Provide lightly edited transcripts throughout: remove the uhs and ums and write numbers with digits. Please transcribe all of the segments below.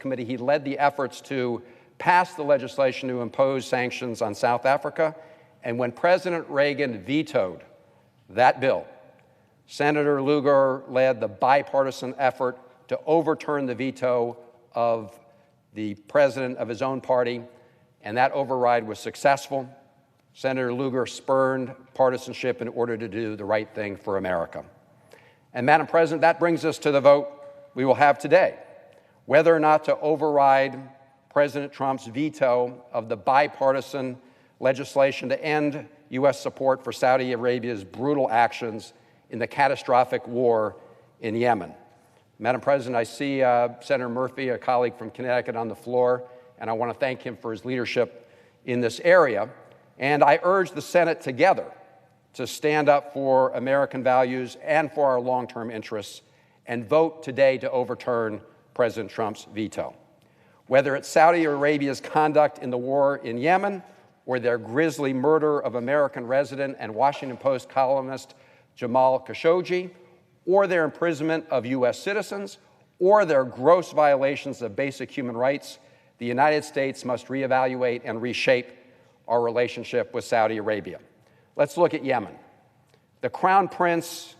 Committee, he led the efforts to pass the legislation to impose sanctions on South Africa. And when President Reagan vetoed that bill, Senator Lugar led the bipartisan effort to overturn the veto of the president of his own party, and that override was successful. Senator Lugar spurned partisanship in order to do the right thing for America. And Madam President, that brings us to the vote we will have today, whether or not to override President Trump's veto of the bipartisan legislation to end U.S. support for Saudi Arabia's brutal actions in the catastrophic war in Yemen. Madam President, I see Senator Murphy, a colleague from Connecticut, on the floor, and I want to thank him for his leadership in this area. And I urge the Senate together to stand up for American values and for our long-term interests and vote today to overturn President Trump's veto. Whether it's Saudi Arabia's conduct in the war in Yemen or their grisly murder of American resident and Washington Post columnist Jamal Khashoggi, or their imprisonment of U.S. citizens, or their gross violations of basic human rights, the United States must reevaluate and reshape our relationship with Saudi Arabia. Let's look at Yemen. The Crown Prince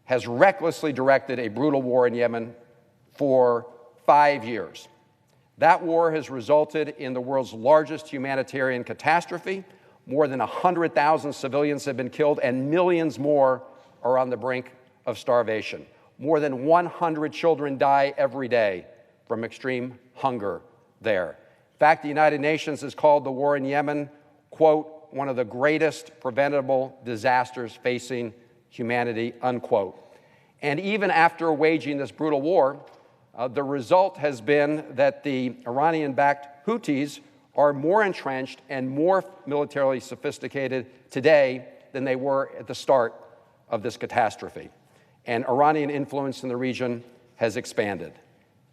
has recklessly directed a brutal war in Yemen for 5 years. That war has resulted in the world's largest humanitarian catastrophe. More than 100,000 civilians have been killed, and millions more are on the brink of starvation. More than 100 children die every day from extreme hunger there. In fact, the United Nations has called the war in Yemen, quote, one of the greatest preventable disasters facing humanity, unquote. And even after waging this brutal war, the result has been that the Iranian-backed Houthis are more entrenched and more militarily sophisticated today than they were at the start of this catastrophe. And Iranian influence in the region has expanded.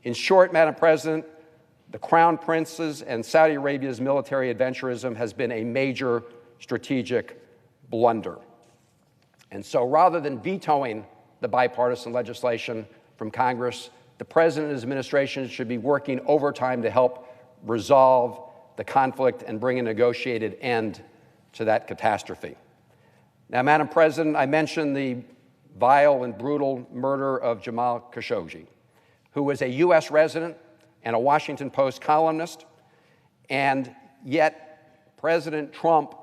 In short, Madam President, the Crown Prince's and Saudi Arabia's military adventurism has been a major strategic blunder. And so rather than vetoing the bipartisan legislation from Congress, the President and his administration should be working overtime to help resolve the conflict and bring a negotiated end to that catastrophe. Now, Madam President, I mentioned the vile and brutal murder of Jamal Khashoggi, who was a U.S. resident and a Washington Post columnist, and yet President Trump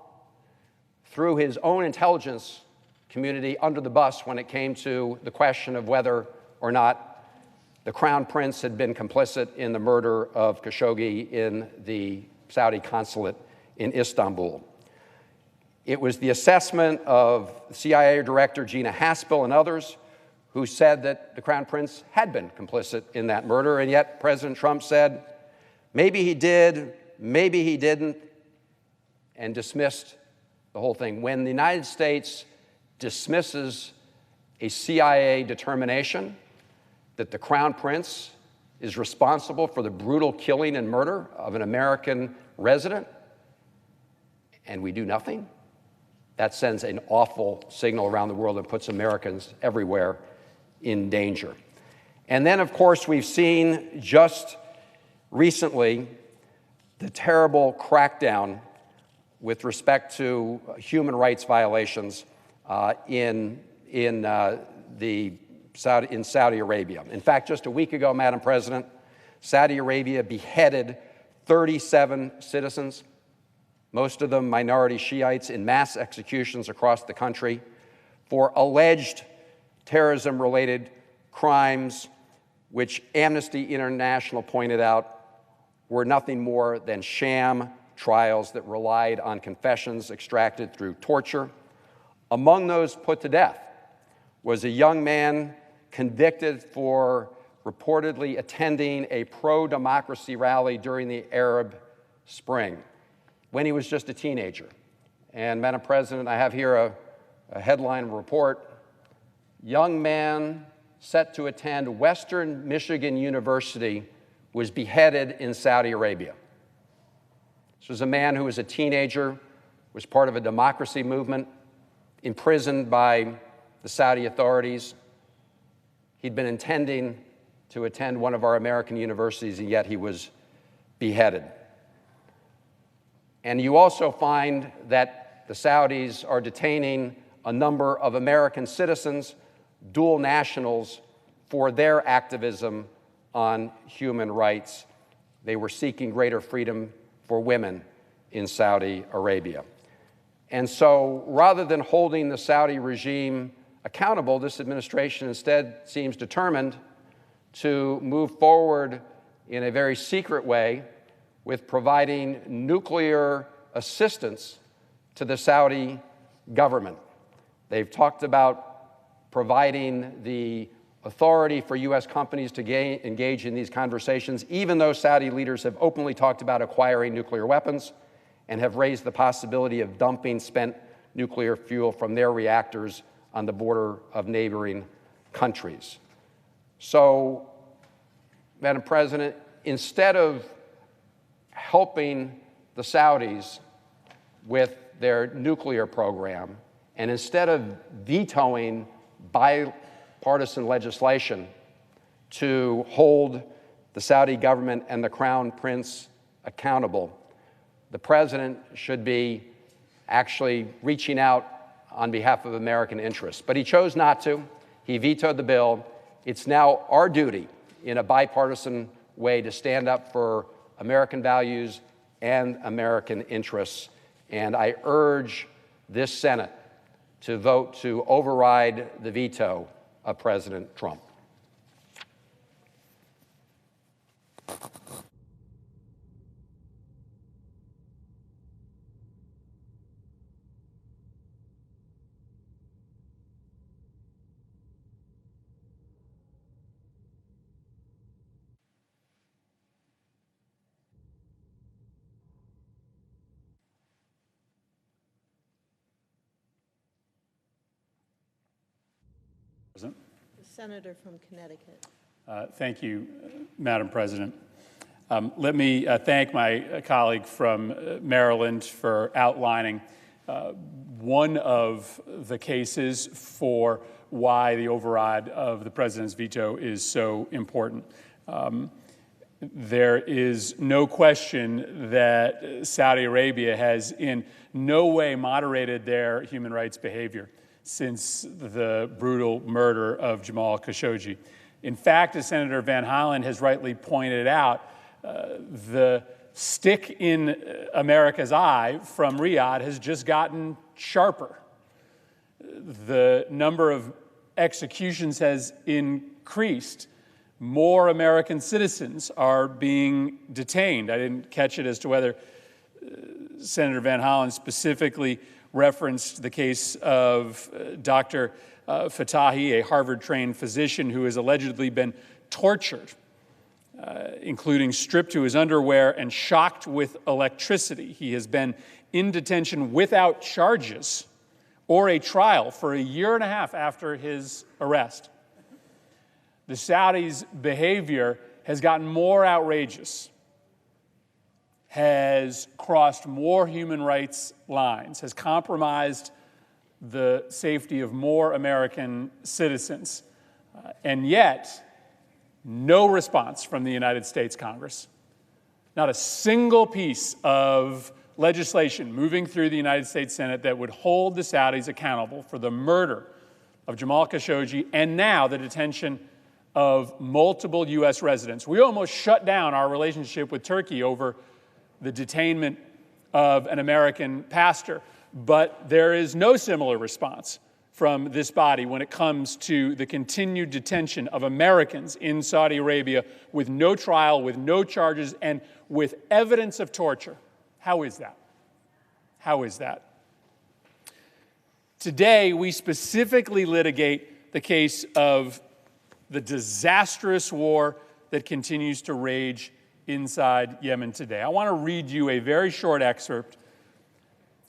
threw his own intelligence community under the bus when it came to the question of whether or not the Crown Prince had been complicit in the murder of Khashoggi in the Saudi consulate in Istanbul. It was the assessment of CIA Director Gina Haspel and others who said that the Crown Prince had been complicit in that murder, and yet President Trump said, maybe he did, maybe he didn't, and dismissed the whole thing. When the United States dismisses a CIA determination that the Crown Prince is responsible for the brutal killing and murder of an American resident, and we do nothing, that sends an awful signal around the world and puts Americans everywhere in danger. And then, of course, we've seen just recently the terrible crackdown with respect to human rights violations in Saudi Arabia. In fact, just a week ago, Madam President, Saudi Arabia beheaded 37 citizens, most of them minority Shiites, in mass executions across the country for alleged terrorism-related crimes, which Amnesty International pointed out were nothing more than sham trials that relied on confessions extracted through torture. Among those put to death was a young man convicted for reportedly attending a pro-democracy rally during the Arab Spring when he was just a teenager. And, Madam President, I have here a headline report. Young man set to attend Western Michigan University was beheaded in Saudi Arabia. This was a man who was a teenager, was part of a democracy movement, imprisoned by the Saudi authorities. He'd been intending to attend one of our American universities, and yet he was beheaded. And you also find that the Saudis are detaining a number of American citizens, dual nationals, for their activism on human rights. They were seeking greater freedom for women in Saudi Arabia. And so rather than holding the Saudi regime accountable, this administration instead seems determined to move forward in a very secret way with providing nuclear assistance to the Saudi government. They've talked about providing the authority for U.S. companies to engage in these conversations, even though Saudi leaders have openly talked about acquiring nuclear weapons and have raised the possibility of dumping spent nuclear fuel from their reactors on the border of neighboring countries. So, Madam President, instead of helping the Saudis with their nuclear program, and instead of vetoing bipartisan legislation to hold the Saudi government and the Crown Prince accountable, the President should be actually reaching out on behalf of American interests. But he chose not to. He vetoed the bill. It's now our duty in a bipartisan way to stand up for American values and American interests. And I urge this Senate to vote to override the veto of President Trump. President. The senator from Connecticut. Thank you, Madam President. Let me thank my colleague from Maryland for outlining one of the cases for why the override of the president's veto is so important. There is no question that Saudi Arabia has in no way moderated their human rights behavior since the brutal murder of Jamal Khashoggi. In fact, as Senator Van Hollen has rightly pointed out, the stick in America's eye from Riyadh has just gotten sharper. The number of executions has increased. More American citizens are being detained. I didn't catch it as to whether Senator Van Hollen specifically referenced the case of Dr. Fatahi, a Harvard-trained physician who has allegedly been tortured, including stripped to his underwear and shocked with electricity. He has been in detention without charges or a trial for a year and a half after his arrest. The Saudis' behavior has gotten more outrageous, has crossed more human rights lines, has compromised the safety of more American citizens, and yet no response from the United States Congress. Not a single piece of legislation moving through the United States Senate that would hold the Saudis accountable for the murder of Jamal Khashoggi and now the detention of multiple U.S. residents. We almost shut down our relationship with Turkey over the detainment of an American pastor, but there is no similar response from this body when it comes to the continued detention of Americans in Saudi Arabia with no trial, with no charges, and with evidence of torture. How is that? How is that? Today, we specifically litigate the case of the disastrous war that continues to rage inside Yemen today. I want to read you a very short excerpt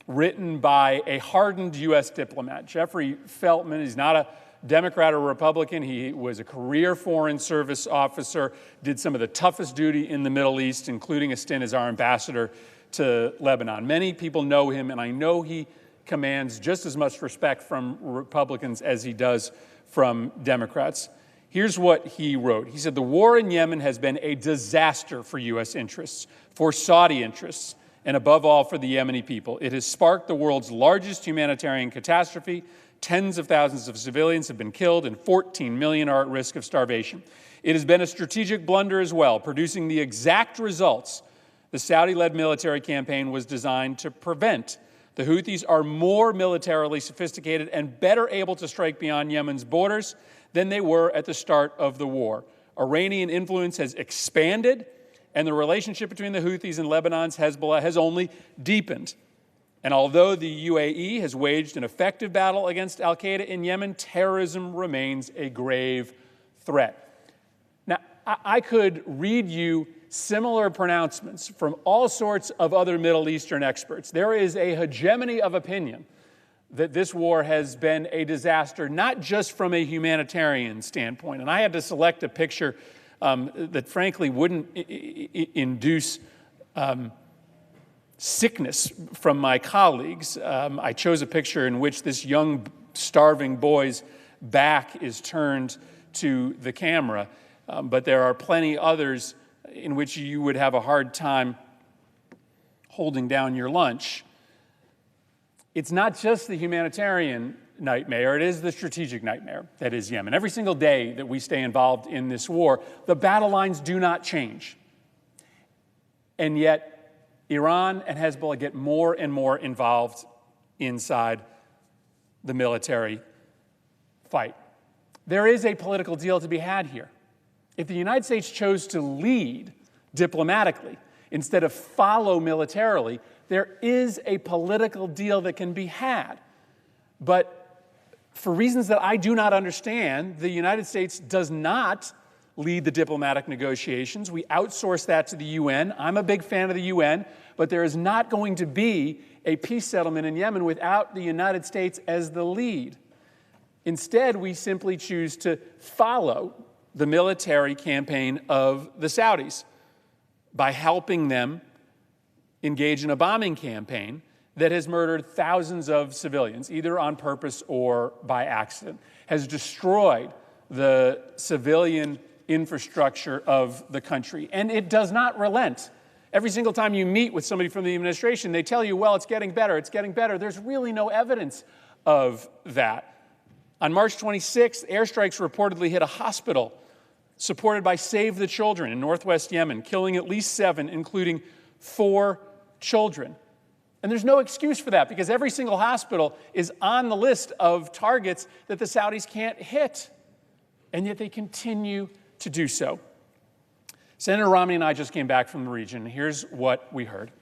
written by a hardened U.S. diplomat. Jeffrey Feltman is not a Democrat or Republican. He was a career Foreign Service officer, did some of the toughest duty in the Middle East, including a stint as our ambassador to Lebanon. Many people know him, and I know he commands just as much respect from Republicans as he does from Democrats. Here's what he wrote. He said, "The war in Yemen has been a disaster for U.S. interests, for Saudi interests, and above all for the Yemeni people. It has sparked the world's largest humanitarian catastrophe. Tens of thousands of civilians have been killed and 14 million are at risk of starvation. It has been a strategic blunder as well, producing the exact results the Saudi-led military campaign was designed to prevent. The Houthis are more militarily sophisticated and better able to strike beyond Yemen's borders than they were at the start of the war. Iranian influence has expanded, and the relationship between the Houthis and Lebanon's Hezbollah has only deepened. And although the UAE has waged an effective battle against al-Qaeda in Yemen, terrorism remains a grave threat." Now, I could read you similar pronouncements from all sorts of other Middle Eastern experts. There is a hegemony of opinion that this war has been a disaster, not just from a humanitarian standpoint. And I had to select a picture that frankly wouldn't induce sickness from my colleagues. I chose a picture in which this young, starving boy's back is turned to the camera, but there are plenty others in which you would have a hard time holding down your lunch. It's not just the humanitarian nightmare, it is the strategic nightmare that is Yemen. Every single day that we stay involved in this war, the battle lines do not change. And yet, Iran and Hezbollah get more and more involved inside the military fight. There is a political deal to be had here. If the United States chose to lead diplomatically instead of follow militarily, there is a political deal that can be had. But for reasons that I do not understand, the United States does not lead the diplomatic negotiations. We outsource that to the UN. I'm a big fan of the UN, but there is not going to be a peace settlement in Yemen without the United States as the lead. Instead, we simply choose to follow the military campaign of the Saudis by helping them engage in a bombing campaign that has murdered thousands of civilians, either on purpose or by accident, has destroyed the civilian infrastructure of the country. And it does not relent. Every single time you meet with somebody from the administration, they tell you, well, it's getting better, it's getting better. There's really no evidence of that. On March 26th, airstrikes reportedly hit a hospital supported by Save the Children in northwest Yemen, killing at least 7, including 4 children. And there's no excuse for that because every single hospital is on the list of targets that the Saudis can't hit, and yet they continue to do so. Senator Romney and I just came back from the region. Here's what we heard.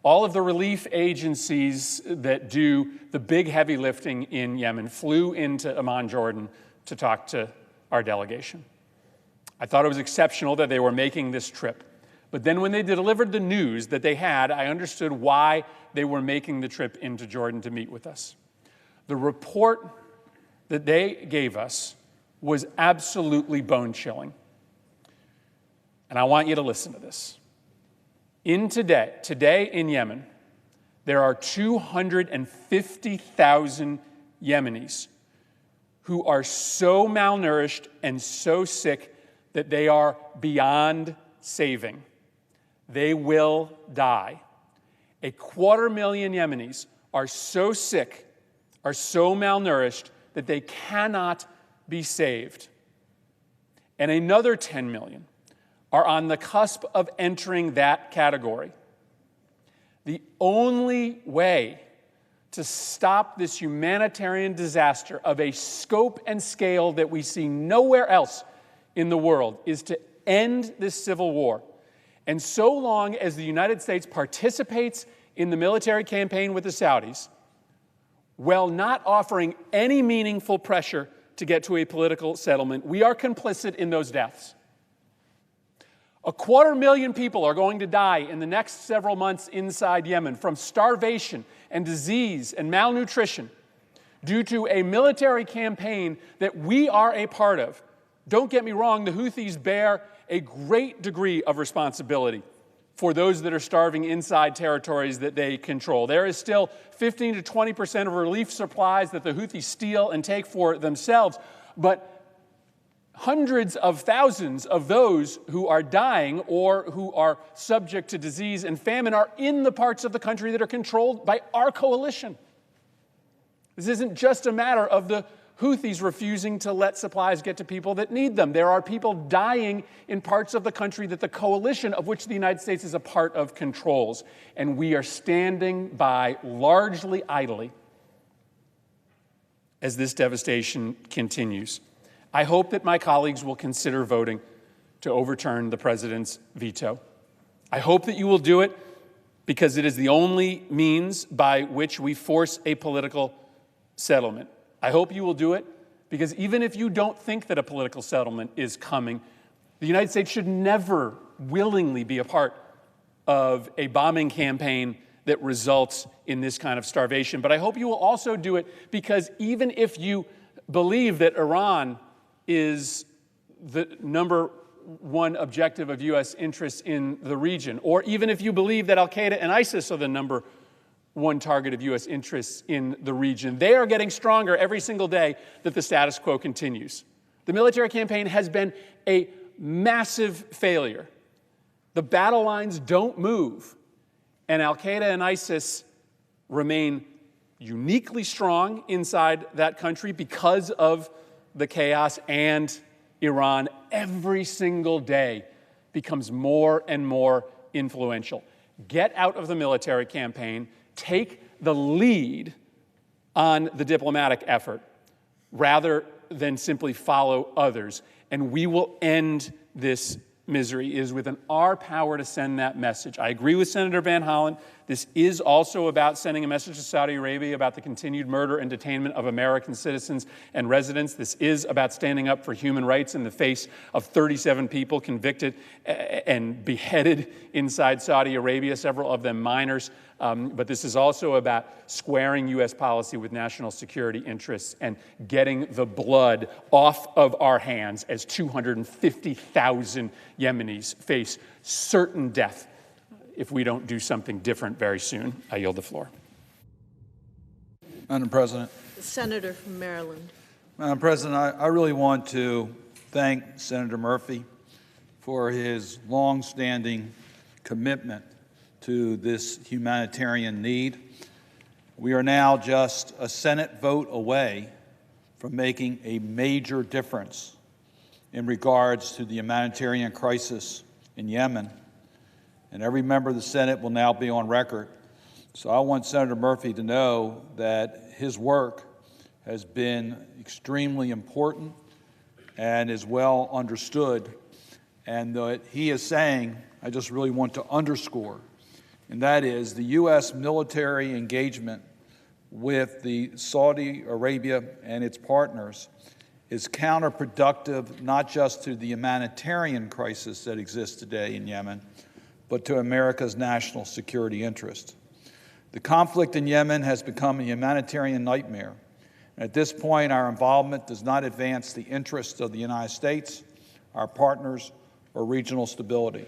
All of the relief agencies that do the big heavy lifting in Yemen flew into Amman, Jordan to talk to our delegation. I thought it was exceptional that they were making this trip. But then when they delivered the news that they had, I understood why they were making the trip into Jordan to meet with us. The report that they gave us was absolutely bone-chilling. And I want you to listen to this. Today in Yemen, there are 250,000 Yemenis who are so malnourished and so sick that they are beyond saving. They will die. 250,000 Yemenis are so sick, are so malnourished that they cannot be saved. And another 10 million are on the cusp of entering that category. The only way to stop this humanitarian disaster of a scope and scale that we see nowhere else in the world is to end this civil war. And so long as the United States participates in the military campaign with the Saudis, while not offering any meaningful pressure to get to a political settlement, we are complicit in those deaths. 250,000 people are going to die in the next several months inside Yemen from starvation and disease and malnutrition due to a military campaign that we are a part of. Don't get me wrong, the Houthis bear a great degree of responsibility for those that are starving inside territories that they control. There is still 15 to 20% of relief supplies that the Houthis steal and take for themselves. But hundreds of thousands of those who are dying or who are subject to disease and famine are in the parts of the country that are controlled by our coalition. This isn't just a matter of the Houthis refusing to let supplies get to people that need them. There are people dying in parts of the country that the coalition, of which the United States is a part of, controls. And we are standing by largely idly as this devastation continues. I hope that my colleagues will consider voting to overturn the president's veto. I hope that you will do it because it is the only means by which we force a political settlement. I hope you will do it because even if you don't think that a political settlement is coming, the United States should never willingly be a part of a bombing campaign that results in this kind of starvation. But I hope you will also do it because even if you believe that Iran is the number one objective of U.S. interests in the region, or even if you believe that al-Qaeda and ISIS are the number one target of U.S. interests in the region, they are getting stronger every single day that the status quo continues. The military campaign has been a massive failure. The battle lines don't move, and al-Qaeda and ISIS remain uniquely strong inside that country because of the chaos, and Iran every single day becomes more and more influential. Get out of the military campaign. Take the lead on the diplomatic effort rather than simply follow others, and we will end this misery. It is within our power to send that message. I agree with Senator Van Hollen. This is also about sending a message to Saudi Arabia about the continued murder and detainment of American citizens and residents. This is about standing up for human rights in the face of 37 people convicted and beheaded inside Saudi Arabia, several of them minors. But this is also about squaring U.S. policy with national security interests and getting the blood off of our hands as 250,000 Yemenis face certain death if we don't do something different very soon. I yield the floor. Madam President. The senator from Maryland. Madam President, I really want to thank Senator Murphy for his longstanding commitment to this humanitarian need. We are now just a Senate vote away from making a major difference in regards to the humanitarian crisis in Yemen. And every member of the Senate will now be on record. So I want Senator Murphy to know that his work has been extremely important and is well understood. And that he is saying, I just really want to underscore, and that is the U.S. military engagement with the Saudi Arabia and its partners is counterproductive not just to the humanitarian crisis that exists today in Yemen, but to America's national security interest. The conflict in Yemen has become a humanitarian nightmare. And at this point, our involvement does not advance the interests of the United States, our partners, or regional stability.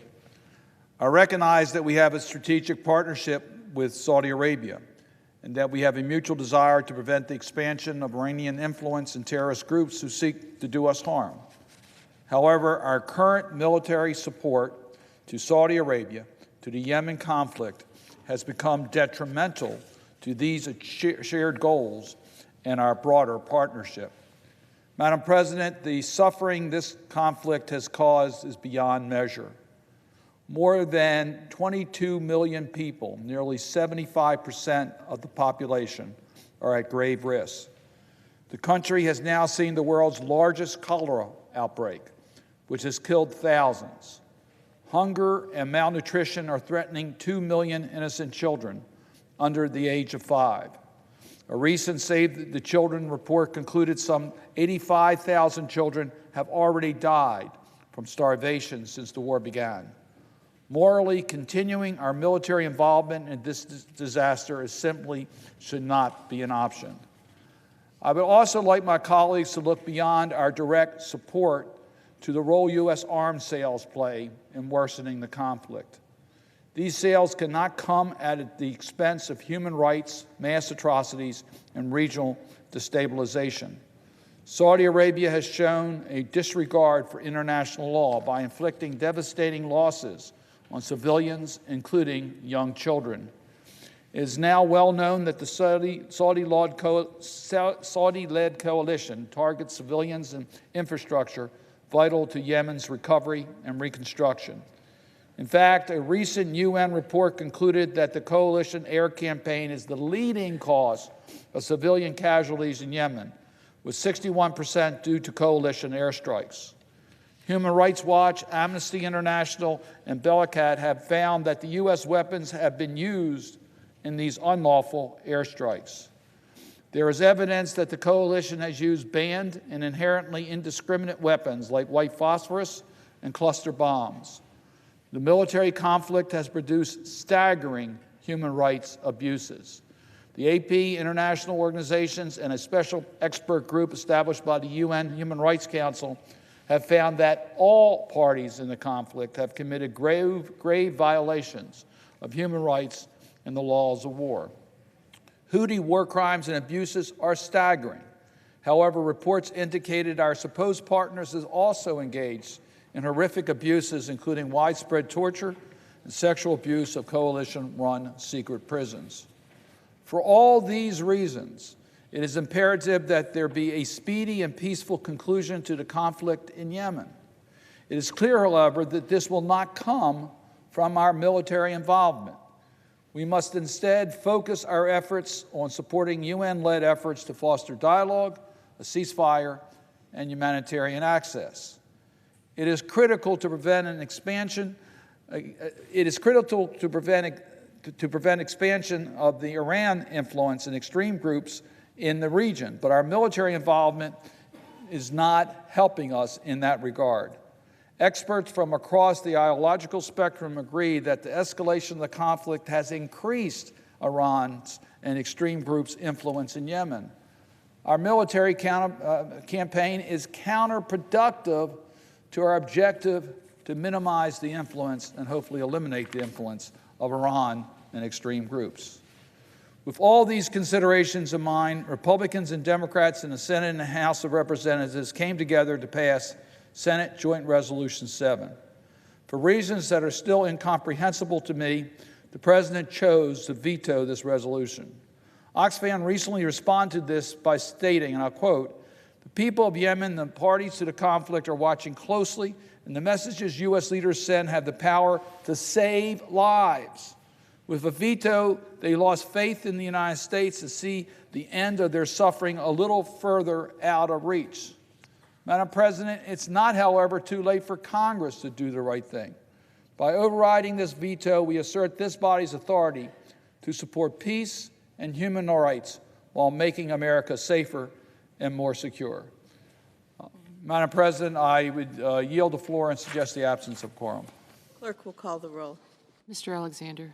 I recognize that we have a strategic partnership with Saudi Arabia and that we have a mutual desire to prevent the expansion of Iranian influence and terrorist groups who seek to do us harm. However, our current military support to Saudi Arabia, to the Yemen conflict, has become detrimental to these shared goals and our broader partnership. Madam President, the suffering this conflict has caused is beyond measure. More than 22 million people, nearly 75% of the population, are at grave risk. The country has now seen the world's largest cholera outbreak, which has killed thousands. Hunger and malnutrition are threatening 2 million innocent children under the age of 5. A recent Save the Children report concluded some 85,000 children have already died from starvation since the war began. Morally, continuing our military involvement in this disaster is simply should not be an option. I would also like my colleagues to look beyond our direct support to the role U.S. arms sales play in worsening the conflict. These sales cannot come at the expense of human rights, mass atrocities, and regional destabilization. Saudi Arabia has shown a disregard for international law by inflicting devastating losses on civilians, including young children. It is now well known that the Saudi-led coalition targets civilians and infrastructure vital to Yemen's recovery and reconstruction. In fact, a recent UN report concluded that the coalition air campaign is the leading cause of civilian casualties in Yemen, with 61% due to coalition airstrikes. Human Rights Watch, Amnesty International, and Bellingcat have found that the U.S. weapons have been used in these unlawful airstrikes. There is evidence that the coalition has used banned and inherently indiscriminate weapons like white phosphorus and cluster bombs. The military conflict has produced staggering human rights abuses. The AP, international organizations, and a special expert group established by the UN Human Rights Council have found that all parties in the conflict have committed grave violations of human rights and the laws of war. Houthi war crimes and abuses are staggering. However, reports indicated our supposed partners is also engaged in horrific abuses, including widespread torture and sexual abuse of coalition-run secret prisons. For all these reasons, it is imperative that there be a speedy and peaceful conclusion to the conflict in Yemen. It is clear, however, that this will not come from our military involvement. We must instead focus our efforts on supporting UN-led efforts to foster dialogue, a ceasefire, and humanitarian access. It is critical to prevent an expansion. It is critical to prevent expansion of the Iran influence and extreme groups in the region, but our military involvement is not helping us in that regard. Experts from across the ideological spectrum agree that the escalation of the conflict has increased Iran's and extreme groups' influence in Yemen. Our military campaign is counterproductive to our objective to minimize the influence and hopefully eliminate the influence of Iran and extreme groups. With all these considerations in mind, Republicans and Democrats in the Senate and the House of Representatives came together to pass Senate Joint Resolution 7. For reasons that are still incomprehensible to me, the President chose to veto this resolution. Oxfam recently responded to this by stating, and I'll quote, "The people of Yemen, the parties to the conflict, are watching closely, and the messages U.S. leaders send have the power to save lives. With a veto, they lost faith in the United States to see the end of their suffering a little further out of reach." Madam President, it's not, however, too late for Congress to do the right thing. By overriding this veto, we assert this body's authority to support peace and human rights while making America safer and more secure. Madam President, I would yield the floor and suggest the absence of quorum. Clerk will call the roll. Mr. Alexander.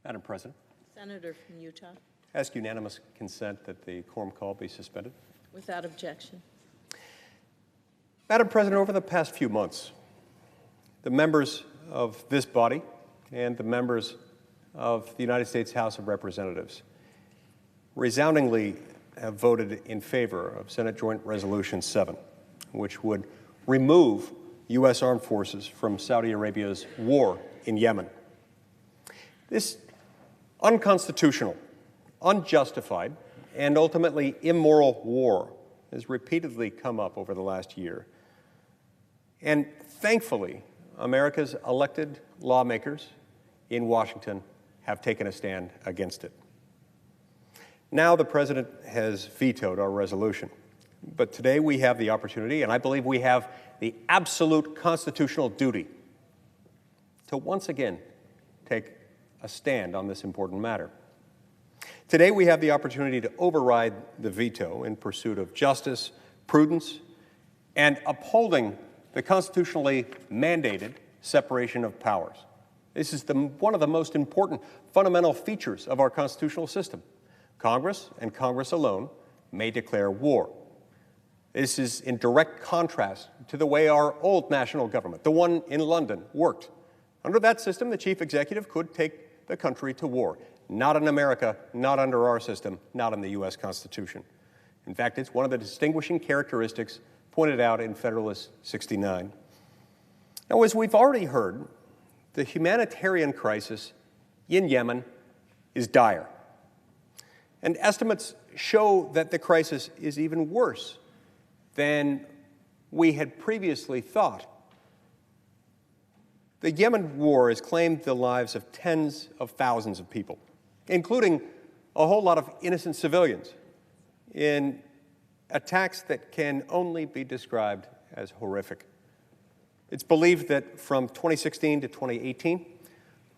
Madam President, Senator from Utah, ask unanimous consent that the quorum call be suspended. without objection. Madam President, over the past few months, the members of this body and the members of the United States House of Representatives resoundingly have voted in favor of Senate Joint Resolution 7, which would remove U.S. armed forces from Saudi Arabia's war in Yemen. This unconstitutional, unjustified, and ultimately immoral war has repeatedly come up over the last year. And thankfully, America's elected lawmakers in Washington have taken a stand against it. Now the President has vetoed our resolution. But today we have the opportunity, and I believe we have the absolute constitutional duty to once again take a stand on this important matter. Today we have the opportunity to override the veto in pursuit of justice, prudence, and upholding the constitutionally mandated separation of powers. This is one of the most important fundamental features of our constitutional system. Congress, and Congress alone, may declare war. This is in direct contrast to the way our old national government, the one in London, worked. Under that system, the chief executive could take the country to war. Not in America, not under our system, not in the U.S. Constitution. In fact, it's one of the distinguishing characteristics pointed out in Federalist 69. Now, as we've already heard, the humanitarian crisis in Yemen is dire. And estimates show that the crisis is even worse than we had previously thought. The Yemen war has claimed the lives of tens of thousands of people, including a whole lot of innocent civilians, in attacks that can only be described as horrific. It's believed that from 2016 to 2018,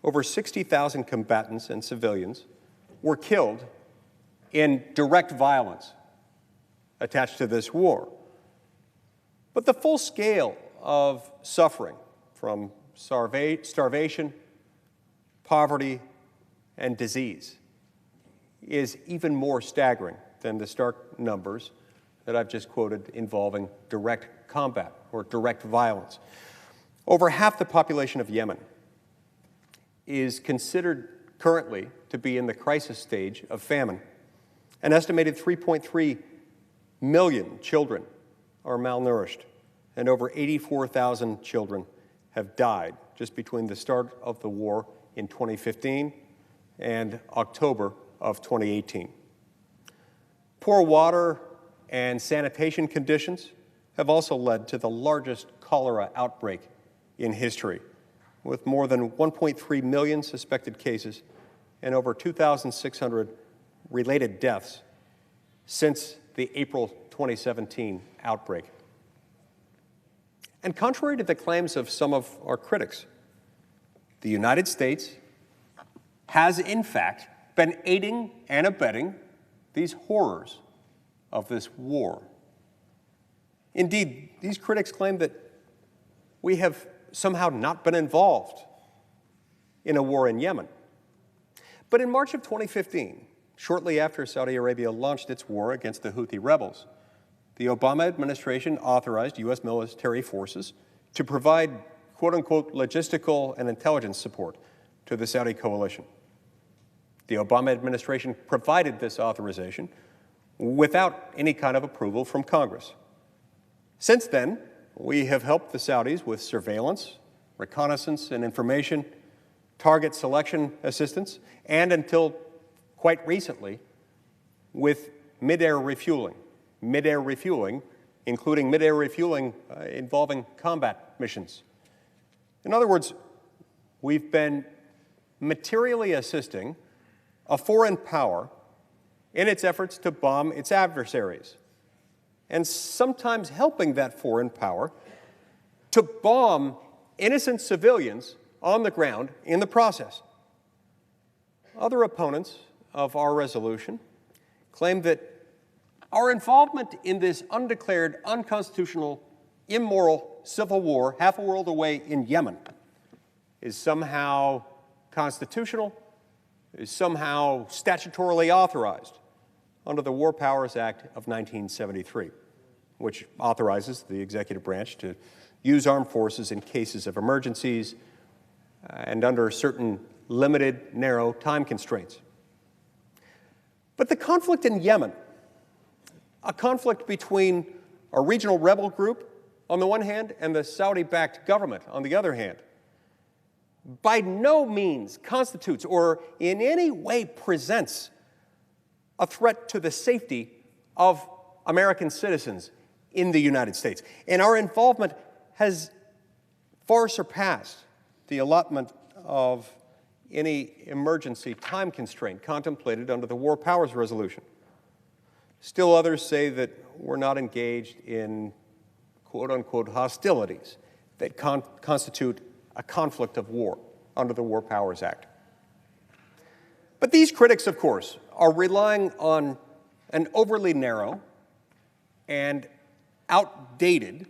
over 60,000 combatants and civilians were killed in direct violence attached to this war. But the full scale of suffering from starvation, poverty, and disease is even more staggering than the stark numbers that I've just quoted involving direct combat or direct violence. Over half the population of Yemen is considered currently to be in the crisis stage of famine. An estimated 3.3 million children are malnourished, and over 84,000 children have died just between the start of the war in 2015 and October of 2018. Poor water and sanitation conditions have also led to the largest cholera outbreak in history, with more than 1.3 million suspected cases and over 2,600 related deaths since the April 2017 outbreak. And contrary to the claims of some of our critics, the United States has in fact been aiding and abetting these horrors of this war. Indeed, these critics claim that we have somehow not been involved in a war in Yemen. But in March of 2015, shortly after Saudi Arabia launched its war against the Houthi rebels, the Obama administration authorized U.S. military forces to provide, quote-unquote, logistical and intelligence support to the Saudi coalition. The Obama administration provided this authorization without any kind of approval from Congress. Since then, we have helped the Saudis with surveillance, reconnaissance and information, target selection assistance, and until quite recently, with mid-air refueling, including mid-air refueling involving combat missions. In other words, we've been materially assisting a foreign power in its efforts to bomb its adversaries, and sometimes helping that foreign power to bomb innocent civilians on the ground in the process. Other opponents of our resolution claim that our involvement in this undeclared, unconstitutional, immoral civil war half a world away in Yemen is somehow constitutional is somehow statutorily authorized under the War Powers Act of 1973, which authorizes the executive branch to use armed forces in cases of emergencies and under certain limited, narrow time constraints. But the conflict in Yemen, a conflict between a regional rebel group on the one hand and the Saudi-backed government on the other hand, by no means constitutes or in any way presents a threat to the safety of American citizens in the United States. And our involvement has far surpassed the allotment of any emergency time constraint contemplated under the War Powers Resolution. Still others say that we're not engaged in quote-unquote hostilities that constitute a conflict of war under the War Powers Act. But these critics, of course, are relying on an overly narrow and outdated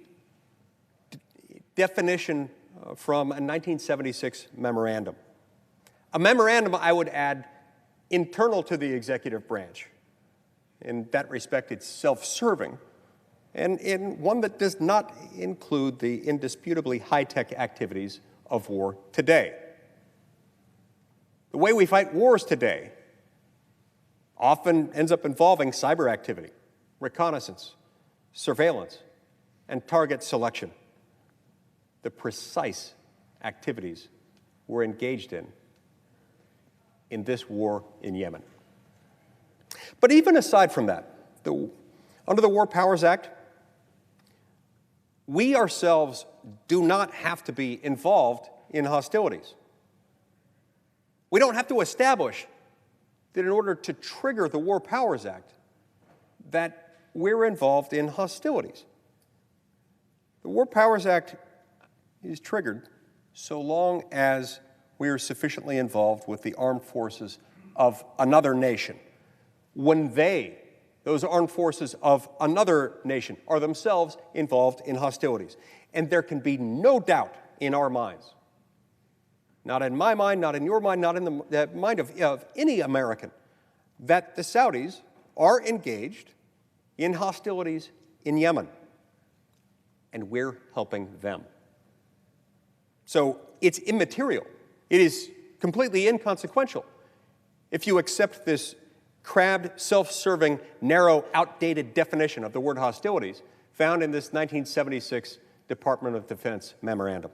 definition from a 1976 memorandum. A memorandum, I would add, internal to the executive branch. In that respect, it's self-serving, and in one that does not include the indisputably high-tech activities of war today. The way we fight wars today often ends up involving cyber activity, reconnaissance, surveillance, and target selection. The precise activities we're engaged in this war in Yemen. But even aside from that, under the War Powers Act, we ourselves do not have to be involved in hostilities. We don't have to establish that in order to trigger the War Powers Act that we're involved in hostilities. The War Powers Act is triggered so long as we are sufficiently involved with the armed forces of another nation. When those armed forces of another nation, are themselves involved in hostilities. And there can be no doubt in our minds, not in my mind, not in your mind, not in the mind of any American, that the Saudis are engaged in hostilities in Yemen, and we're helping them. So it's immaterial. It is completely inconsequential if you accept this crabbed, self-serving, narrow, outdated definition of the word hostilities found in this 1976 Department of Defense memorandum.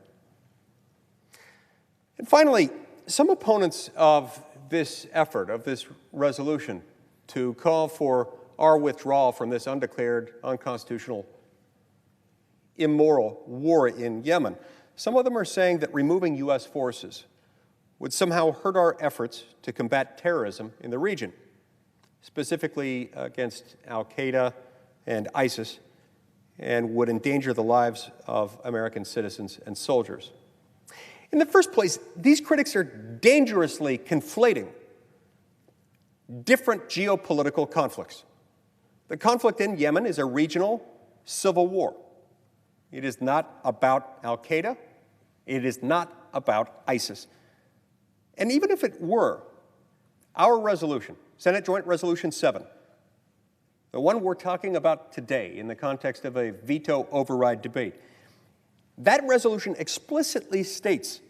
And finally, some opponents of this effort, of this resolution, to call for our withdrawal from this undeclared, unconstitutional, immoral war in Yemen, some of them are saying that removing U.S. forces would somehow hurt our efforts to combat terrorism in the region, specifically against al-Qaeda and ISIS, and would endanger the lives of American citizens and soldiers. In the first place, these critics are dangerously conflating different geopolitical conflicts. The conflict in Yemen is a regional civil war. It is not about al-Qaeda. It is not about ISIS. And even if it were, our resolution, Senate Joint Resolution 7, the one we're talking about today in the context of a veto override debate, that resolution explicitly states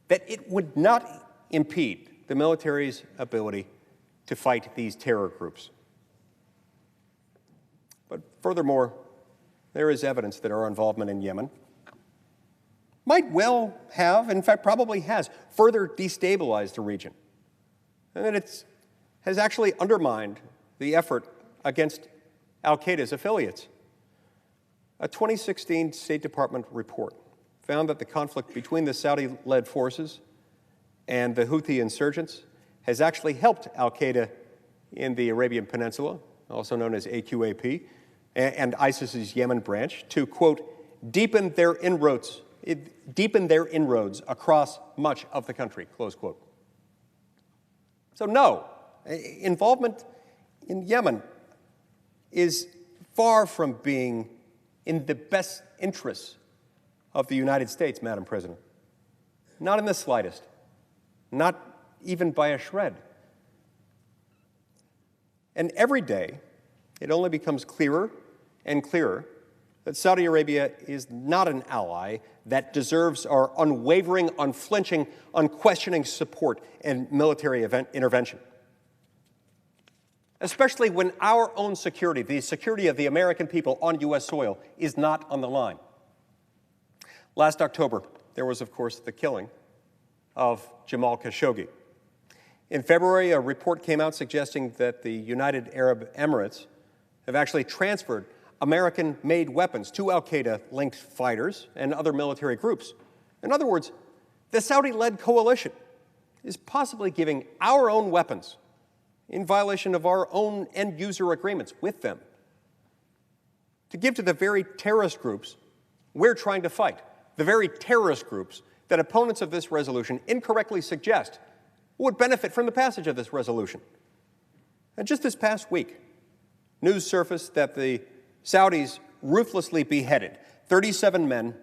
that it would not impede the military's ability to fight these terror groups. But furthermore, there is evidence that our involvement in Yemen might well have, in fact probably has, further destabilized the region, and that it has actually undermined the effort against al-Qaeda's affiliates. A 2016 State Department report found that the conflict between the Saudi-led forces and the Houthi insurgents has actually helped al-Qaeda in the Arabian Peninsula, also known as AQAP, and ISIS's Yemen branch, to, quote, deepen their inroads across much of the country, close quote. So no, involvement in Yemen is far from being in the best interests of the United States, Madam President. Not in the slightest, not even by a shred. And every day, it only becomes clearer and clearer that Saudi Arabia is not an ally that deserves our unwavering, unflinching, unquestioning support and military intervention. Especially when our own security, the security of the American people on U.S. soil, is not on the line. Last October, there was, of course, the killing of Jamal Khashoggi. In February, a report came out suggesting that the United Arab Emirates have actually transferred American-made weapons to al-Qaeda-linked fighters and other military groups. In other words, the Saudi-led coalition is possibly giving our own weapons in violation of our own end-user agreements with them to give to the very terrorist groups we're trying to fight, the very terrorist groups that opponents of this resolution incorrectly suggest would benefit from the passage of this resolution. And just this past week, news surfaced that the Saudis ruthlessly beheaded 37 men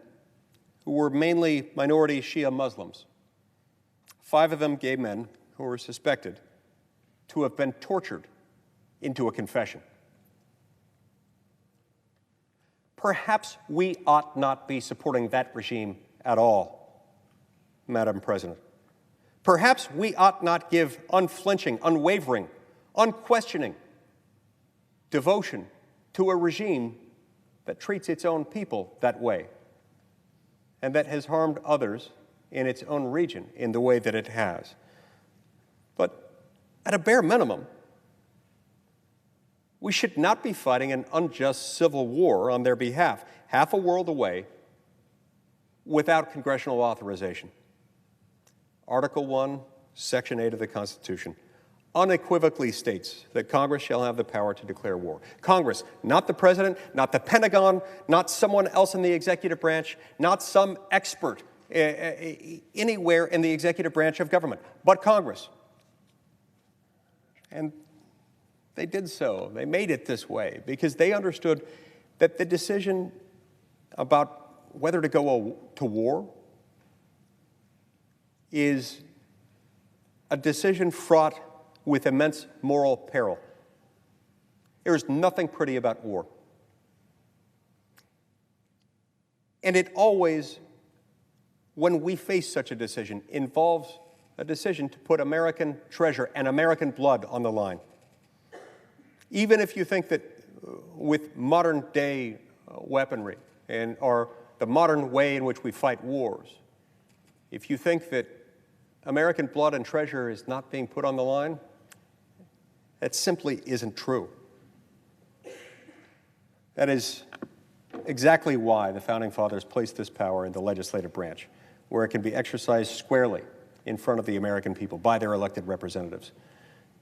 who were mainly minority Shia Muslims. 5 of them gay men who were suspected to have been tortured into a confession. Perhaps we ought not be supporting that regime at all, Madam President. Perhaps we ought not give unflinching, unwavering, unquestioning devotion to a regime that treats its own people that way and that has harmed others in its own region in the way that it has. But at a bare minimum, we should not be fighting an unjust civil war on their behalf, half a world away, without congressional authorization. Article 1, Section 8 of the Constitution unequivocally states that Congress shall have the power to declare war. Congress, not the President, not the Pentagon, not someone else in the executive branch, not some expert anywhere in the executive branch of government, but Congress. And they did so. They made it this way because they understood that the decision about whether to go to war is a decision fraught with immense moral peril. There is nothing pretty about war. And it always, when we face such a decision, involves a decision to put American treasure and American blood on the line. Even if you think that with modern day weaponry or the modern way in which we fight wars, if you think that American blood and treasure is not being put on the line, that simply isn't true. That is exactly why the Founding Fathers placed this power in the legislative branch, where it can be exercised squarely in front of the American people by their elected representatives.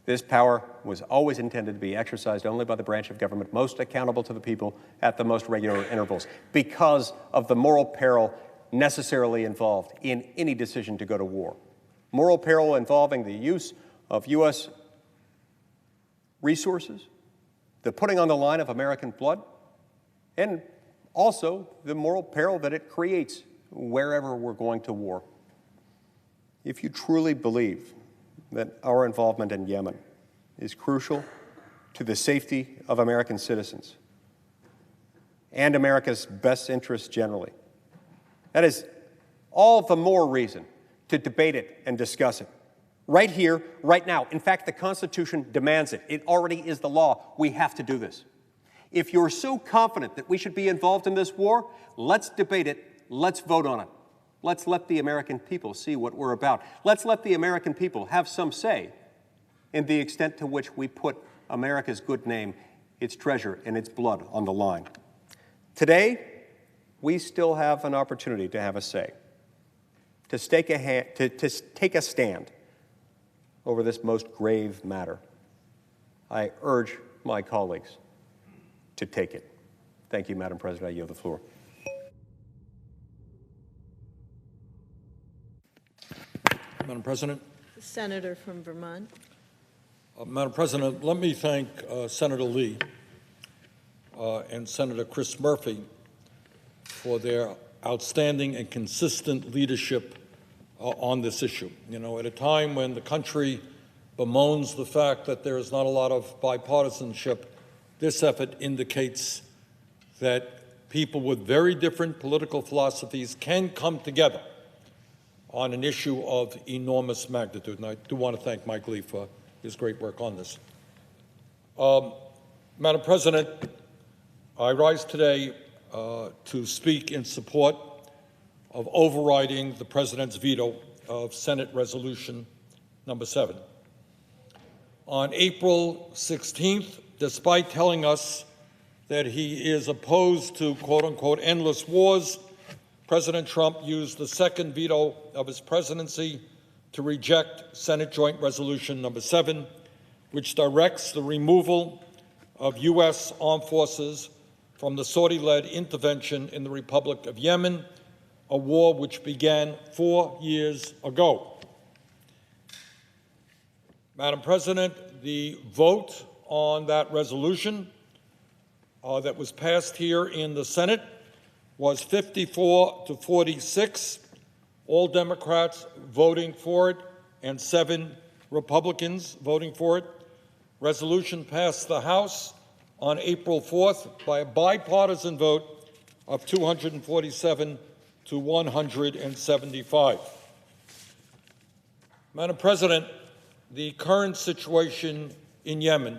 This power was always intended to be exercised only by the branch of government most accountable to the people at the most regular intervals because of the moral peril necessarily involved in any decision to go to war. Moral peril involving the use of U.S. resources, the putting on the line of American blood, and also the moral peril that it creates wherever we're going to war. If you truly believe that our involvement in Yemen is crucial to the safety of American citizens and America's best interests generally, that is all the more reason to debate it and discuss it. Right here, right now. In fact, the Constitution demands it. It already is the law. We have to do this. If you're so confident that we should be involved in this war, let's debate it. Let's vote on it. Let's let the American people see what we're about. Let's let the American people have some say in the extent to which we put America's good name, its treasure, and its blood on the line. Today, we still have an opportunity to have a say, to take a stand over this most grave matter. I urge my colleagues to take it. Thank you, Madam President. I yield the floor. Madam President. The senator from Vermont. Madam President, let me thank Senator Lee and Senator Chris Murphy for their outstanding and consistent leadership on this issue. You know, at a time when the country bemoans the fact that there is not a lot of bipartisanship. This effort indicates that people with very different political philosophies can come together on an issue of enormous magnitude. And I do want to thank Mike Lee for his great work on this. Madam President, I rise today to speak in support of overriding the President's veto of Senate Resolution number 7. On April 16th, despite telling us that he is opposed to, quote-unquote, endless wars, President Trump used the second veto of his presidency to reject Senate Joint Resolution number 7, which directs the removal of U.S. armed forces from the Saudi-led intervention in the Republic of Yemen, a war which began 4 years ago. Madam President, the vote on that resolution that was passed here in the Senate was 54 to 46, all Democrats voting for it and 7 Republicans voting for it. Resolution passed the House on April 4th by a bipartisan vote of 247 to 175. Madam President, the current situation in Yemen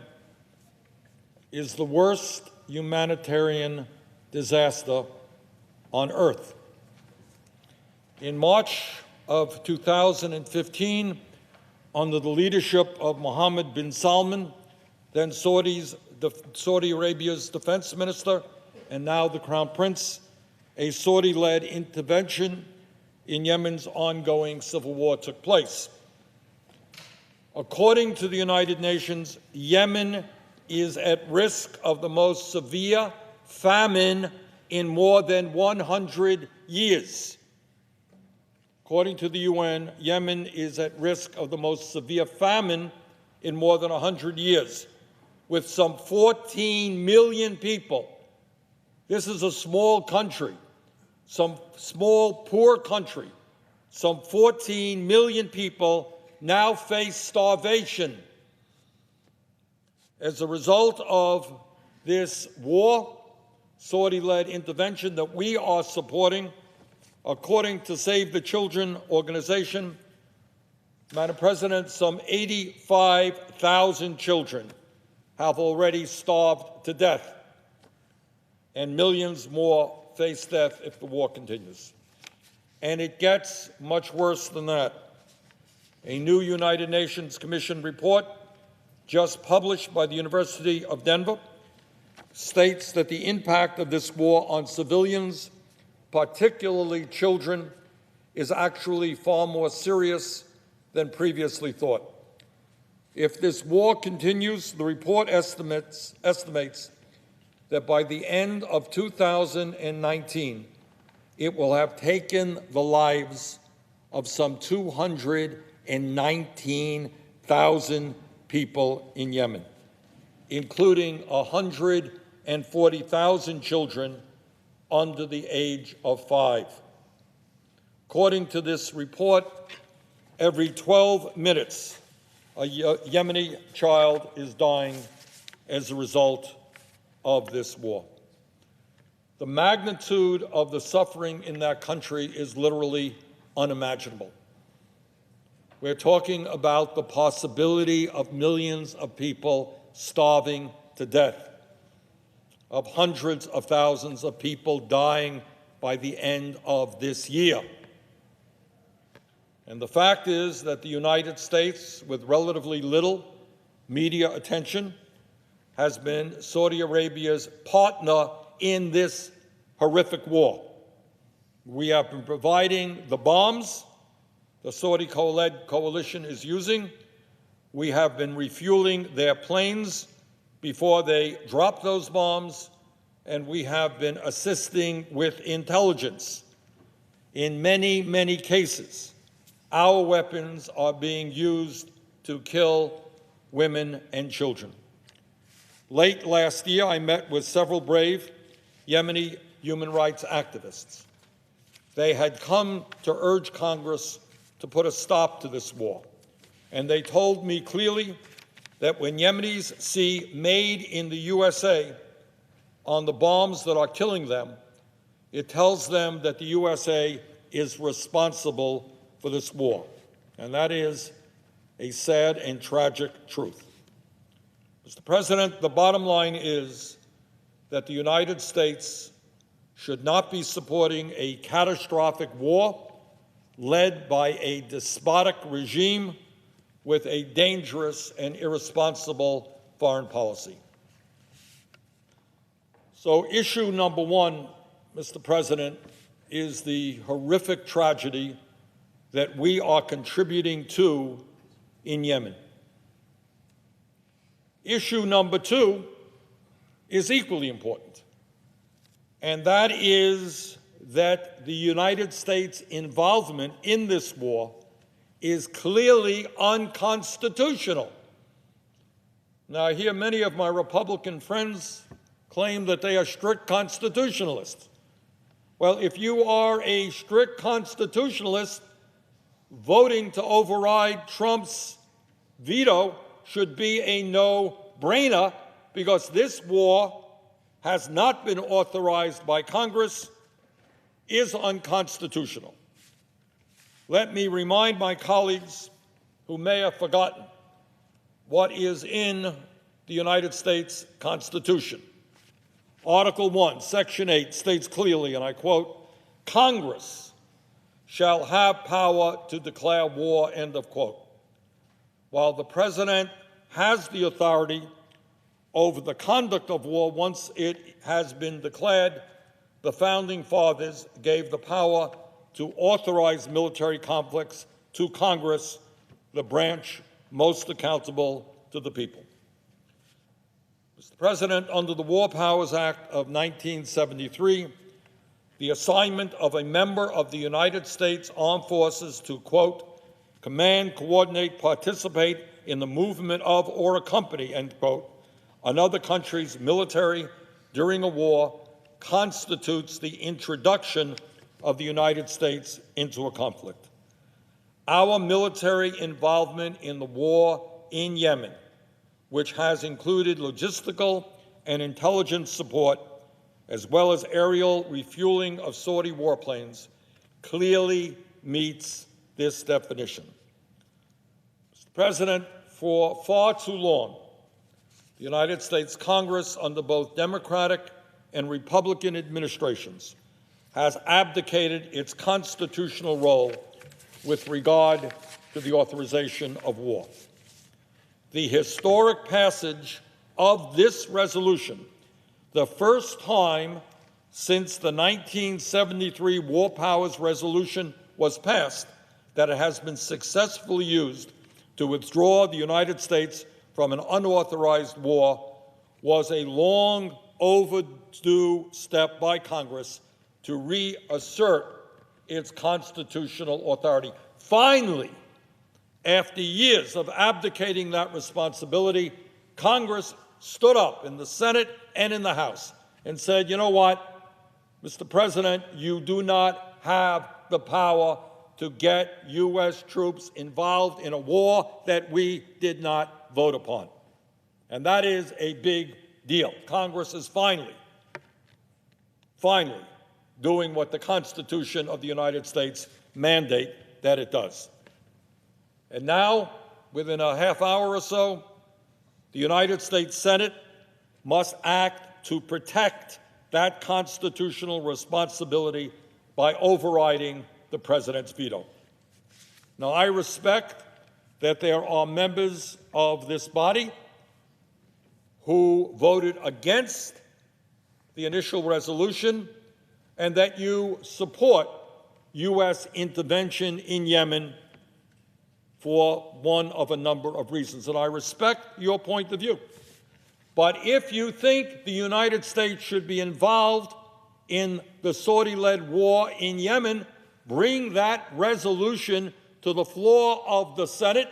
is the worst humanitarian disaster on earth. In March of 2015, under the leadership of Mohammed bin Salman, then Saudi Arabia's defense minister and now the Crown Prince, a Saudi-led intervention in Yemen's ongoing civil war took place. According to the United Nations, Yemen is at risk of the most severe famine in more than 100 years. According to the UN, Yemen is at risk of the most severe famine in more than 100 years, with some 14 million people. This is a small country, some small, poor country. Some 14 million people now face starvation. As a result of this war, Saudi-led intervention that we are supporting, according to Save the Children organization, Madam President, some 85,000 children have already starved to death, and millions more face death if the war continues. And it gets much worse than that. A new United Nations Commission report just published by the University of Denver states that the impact of this war on civilians, particularly children, is actually far more serious than previously thought. If this war continues, the report estimates that by the end of 2019, it will have taken the lives of some 219,000 people in Yemen, including 140,000 children under the age of 5. According to this report, every 12 minutes, a Yemeni child is dying as a result of this war. The magnitude of the suffering in that country is literally unimaginable. We're talking about the possibility of millions of people starving to death, of hundreds of thousands of people dying by the end of this year. And the fact is that the United States, with relatively little media attention, has been Saudi Arabia's partner in this horrific war. We have been providing the bombs the Saudi coalition is using. We have been refueling their planes before they drop those bombs, and we have been assisting with intelligence. In many, many cases, our weapons are being used to kill women and children. Late last year, I met with several brave Yemeni human rights activists. They had come to urge Congress to put a stop to this war. and they told me clearly that when Yemenis see "Made in the USA" on the bombs that are killing them, it tells them that the USA is responsible for this war. And that is a sad and tragic truth. Mr. President, the bottom line is that the United States should not be supporting a catastrophic war led by a despotic regime with a dangerous and irresponsible foreign policy. So issue number one, Mr. President, is the horrific tragedy that we are contributing to in Yemen. Issue number two is equally important, and that is that the United States' involvement in this war is clearly unconstitutional. Now, I hear many of my Republican friends claim that they are strict constitutionalists. Well, if you are a strict constitutionalist, voting to override Trump's veto should be a no-brainer, because this war has not been authorized by Congress, is unconstitutional. Let me remind my colleagues who may have forgotten what is in the United States Constitution. Article 1, Section 8 states clearly, and I quote, "Congress shall have power to declare war," end of quote. While the President has the authority over the conduct of war once it has been declared, the Founding Fathers gave the power to authorize military conflicts to Congress, the branch most accountable to the people. Mr. President, under the War Powers Act of 1973, the assignment of a member of the United States Armed Forces to, quote, "command, coordinate, participate in the movement of, or accompany," end quote, another country's military during a war constitutes the introduction of the United States into a conflict. Our military involvement in the war in Yemen, which has included logistical and intelligence support, as well as aerial refueling of Saudi warplanes, clearly meets this definition. Mr. President, for far too long, the United States Congress, under both Democratic and Republican administrations, has abdicated its constitutional role with regard to the authorization of war. The historic passage of this resolution, the first time since the 1973 War Powers Resolution was passed that it has been successfully used to withdraw the United States from an unauthorized war, was a long overdue step by Congress to reassert its constitutional authority. Finally, after years of abdicating that responsibility, Congress stood up in the Senate and in the House and said, you know what, Mr. President, you do not have the power to get U.S. troops involved in a war that we did not vote upon. And that is a big deal. Congress is finally doing what the Constitution of the United States mandate that it does. And now, within a half hour or so, the United States Senate must act to protect that constitutional responsibility by overriding the President's veto. Now, I respect that there are members of this body who voted against the initial resolution and that you support U.S. intervention in Yemen for one of a number of reasons, and I respect your point of view. But if you think the United States should be involved in the Saudi-led war in Yemen, bring that resolution to the floor of the Senate.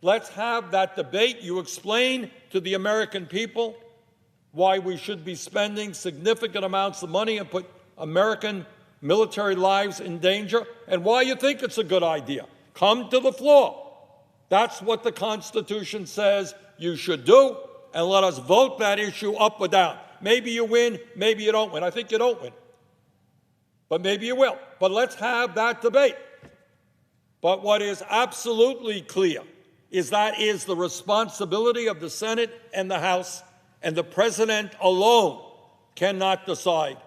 Let's have that debate. You explain to the American people why we should be spending significant amounts of money and put American military lives in danger, and why you think it's a good idea. Come to the floor That's what the Constitution says you should do, and let us vote that issue up or down. Maybe you win, maybe you don't win. I think you don't win, but maybe you will. But let's have that debate. But what is absolutely clear is that is the responsibility of the Senate and the House, and the President alone cannot decide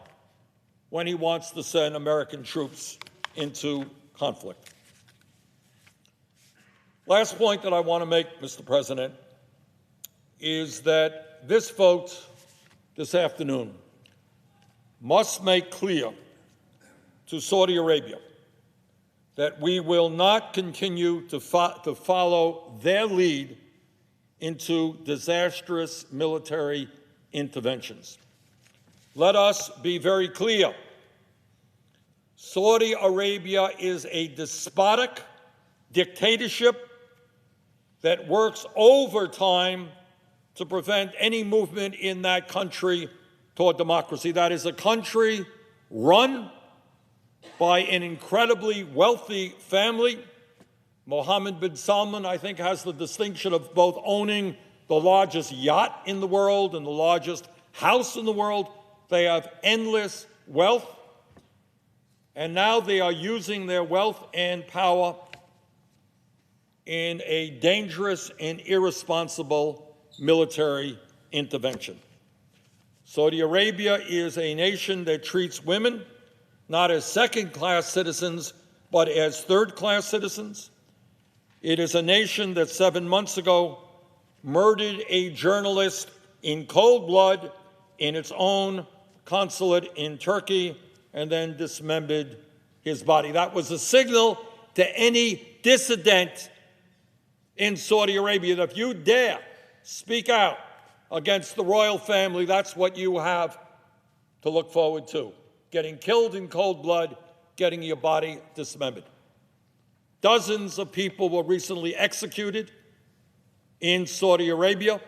when he wants to send American troops into conflict. Last point that I want to make, Mr. President, is that this vote this afternoon must make clear to Saudi Arabia that we will not continue to follow their lead into disastrous military interventions. Let us be very clear. Saudi Arabia is a despotic dictatorship that works overtime to prevent any movement in that country toward democracy. That is a country run by an incredibly wealthy family. Mohammed bin Salman, I think, has the distinction of both owning the largest yacht in the world and the largest house in the world. They have endless wealth, and now they are using their wealth and power in a dangerous and irresponsible military intervention. Saudi Arabia is a nation that treats women not as second-class citizens, but as third-class citizens. It is a nation that 7 months ago murdered a journalist in cold blood in its own consulate in Turkey and then dismembered his body. That was a signal to any dissident in Saudi Arabia that if you dare speak out against the royal family, that's what you have to look forward to. Getting killed in cold blood, getting your body dismembered. Dozens of people were recently executed in Saudi Arabia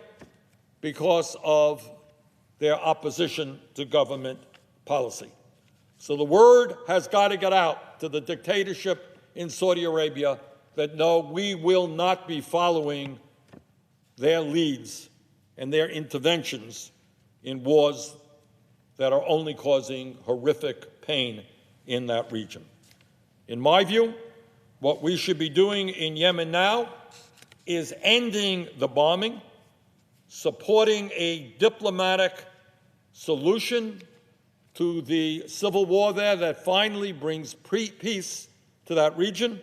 because of their opposition to government policy. So the word has got to get out to the dictatorship in Saudi Arabia that no, we will not be following their leads and their interventions in wars that are only causing horrific pain in that region. In my view, what we should be doing in Yemen now is ending the bombing, supporting a diplomatic solution to the civil war there that finally brings peace to that region,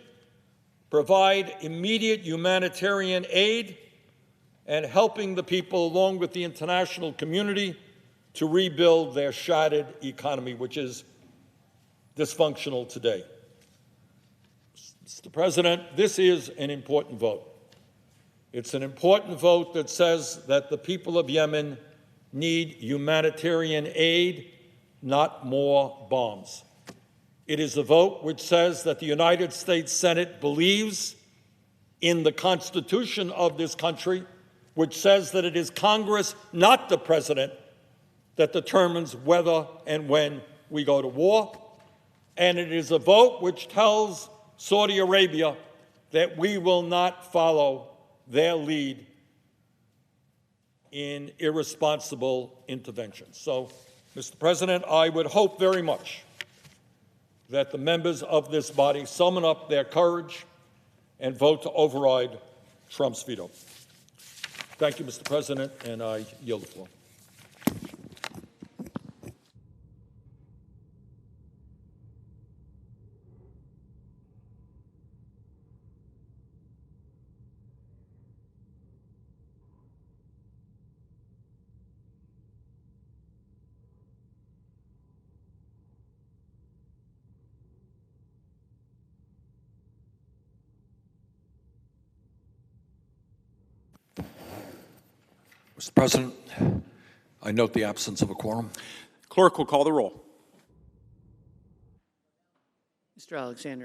provide immediate humanitarian aid, and helping the people, along with the international community, to rebuild their shattered economy, which is dysfunctional today. Mr. President, this is an important vote. It's an important vote that says that the people of Yemen need humanitarian aid, not more bombs. It is a vote which says that the United States Senate believes in the Constitution of this country, which says that it is Congress, not the President, that determines whether and when we go to war. And it is a vote which tells Saudi Arabia that we will not follow their lead in irresponsible interventions. So, Mr. President, I would hope very much that the members of this body summon up their courage and vote to override Trump's veto. Thank you, Mr. President, and I yield the floor. Mr. President, I note the absence of a quorum. Clerk will call the roll. Mr. Alexander.